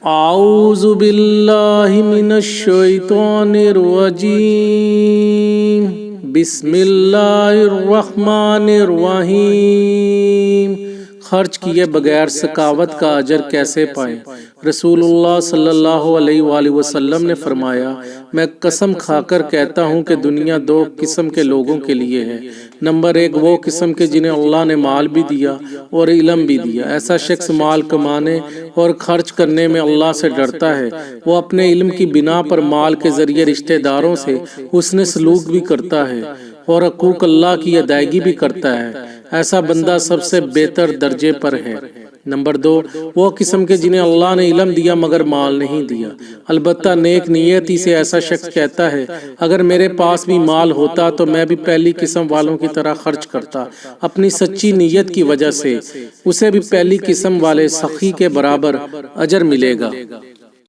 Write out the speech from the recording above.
اعوذ باللہ من الشیطان الرجیم بسم اللہ الرحمن الرحیم۔ خرچ کیے بغیر سخاوت کا اجر کیسے پائیں؟ رسول اللہ صلی اللہ علیہ وآلہ وسلم نے فرمایا، میں قسم کھا کر کہتا ہوں کہ دنیا دو قسم کے لوگوں کے لیے ہے۔ نمبر ایک وہ قسم کے جنہیں اللہ نے مال بھی دیا اور علم بھی دیا۔ ایسا شخص مال کمانے اور خرچ کرنے میں اللہ سے ڈرتا ہے۔ وہ اپنے علم کی بنا پر مال کے ذریعے رشتہ داروں سے حسن سلوک بھی کرتا ہے اور حقوق اللہ کی ادائیگی بھی کرتا ہے۔ ایسا بندہ سب سے بہتر درجے پر ہے۔ نمبر دو وہ قسم کے جنہیں اللہ نے علم دیا مگر مال نہیں دیا۔ البتہ نیک نیتی سے ایسا شخص کہتا ہے، اگر میرے پاس بھی مال ہوتا تو میں بھی پہلی قسم والوں کی طرح خرچ کرتا۔ اپنی سچی نیت کی وجہ سے اسے بھی پہلی قسم والے سخی کے برابر اجر ملے گا۔